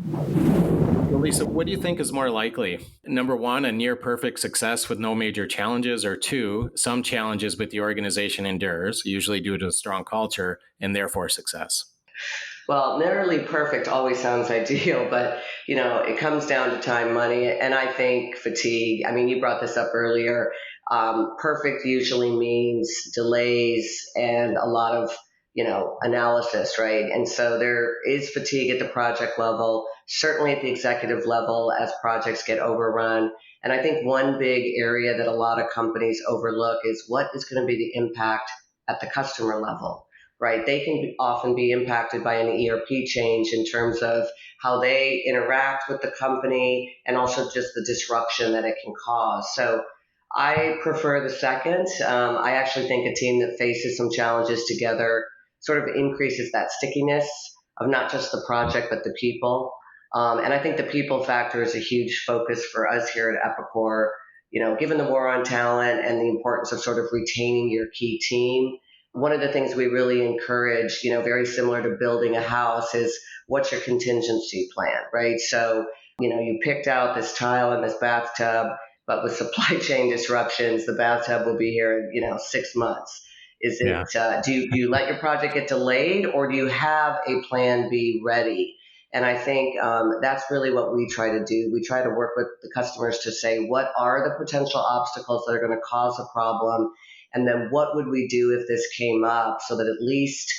Well, Lisa, what do you think is more likely? Number one, a near perfect success with no major challenges, or two, some challenges but the organization endures, usually due to a strong culture and therefore success? Well, nearly perfect always sounds ideal, but it comes down to time, money, and I think fatigue. I mean, you brought this up earlier. Perfect usually means delays and a lot of analysis, right? And so there is fatigue at the project level, certainly at the executive level as projects get overrun. And I think one big area that a lot of companies overlook is what is going to be the impact at the customer level, right? They can often be impacted by an ERP change in terms of how they interact with the company and also just the disruption that it can cause. So I prefer the second. I actually think a team that faces some challenges together sort of increases that stickiness of not just the project, but the people. And I think the people factor is a huge focus for us here at Epicor. Given the war on talent and the importance of sort of retaining your key team, one of the things we really encourage, very similar to building a house, is what's your contingency plan, right? So, you picked out this tile in this bathtub, but with supply chain disruptions, the bathtub will be here in, 6 months. Is it, do you let your project get delayed, or do you have a plan B ready? And I think that's really what we try to do. We try to work with the customers to say, what are the potential obstacles that are going to cause a problem? And then what would we do if this came up, so that at least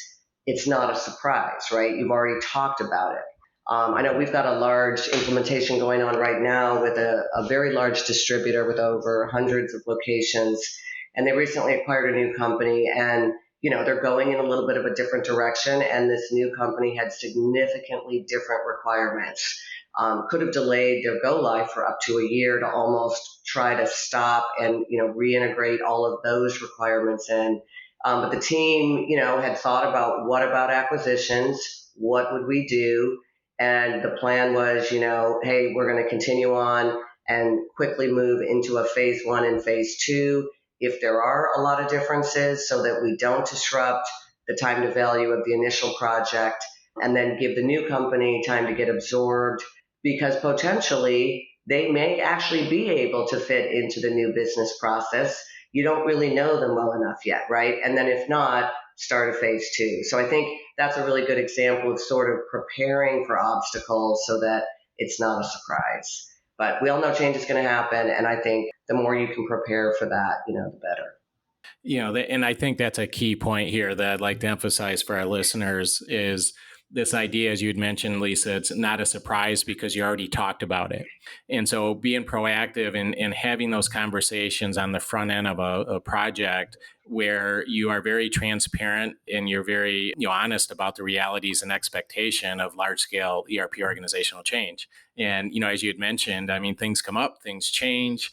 it's not a surprise, right? You've already talked about it. I know we've got a large implementation going on right now with a very large distributor with over hundreds of locations. And they recently acquired a new company, and they're going in a little bit of a different direction. And this new company had significantly different requirements. Could have delayed their go live for up to a year to almost try to stop and reintegrate all of those requirements in. But the team had thought about, what about acquisitions? What would we do? And the plan was, hey, we're going to continue on and quickly move into a phase one and phase two if there are a lot of differences, so that we don't disrupt the time to value of the initial project, and then give the new company time to get absorbed, because potentially they may actually be able to fit into the new business process. You don't really know them well enough yet, right? And then if not, start a phase two. So I think that's a really good example of sort of preparing for obstacles so that it's not a surprise. But we all know change is going to happen, and I think the more you can prepare for that, the better. And I think that's a key point here that I'd like to emphasize for our listeners is this idea, as you'd mentioned, Lisa, it's not a surprise because you already talked about it. And so being proactive and having those conversations on the front end of a project where you are very transparent and you're very honest about the realities and expectation of large scale ERP organizational change. And, as you had mentioned, I mean, things come up, things change.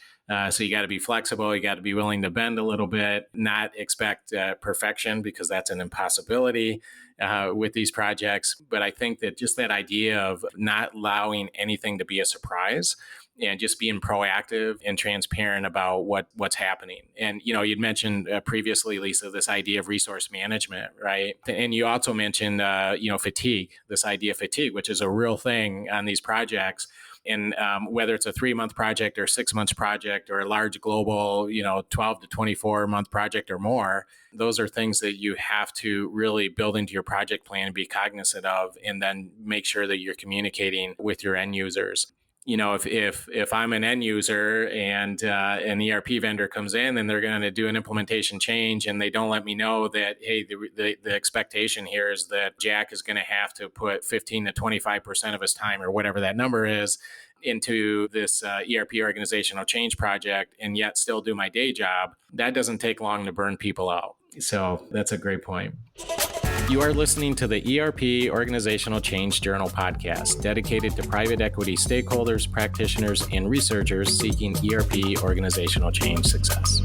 So you got to be flexible. You got to be willing to bend a little bit, not expect perfection, because that's an impossibility with these projects. But I think that just that idea of not allowing anything to be a surprise and just being proactive and transparent about what's happening. And, you'd mentioned previously, Lisa, this idea of resource management, right? And you also mentioned, fatigue, this idea of fatigue, which is a real thing on these projects. And whether it's a 3-month project or a 6-month project or a large global, 12 to 24 month project or more, those are things that you have to really build into your project plan and be cognizant of, and then make sure that you're communicating with your end users. If I'm an end user and an ERP vendor comes in and they're going to do an implementation change and they don't let me know that, hey, the expectation here is that Jack is going to have to put 15 to 25% of his time or whatever that number is into this ERP organizational change project and yet still do my day job, that doesn't take long to burn people out. So that's a great point. You are listening to the ERP Organizational Change Journal podcast, dedicated to private equity stakeholders, practitioners, and researchers seeking ERP organizational change success.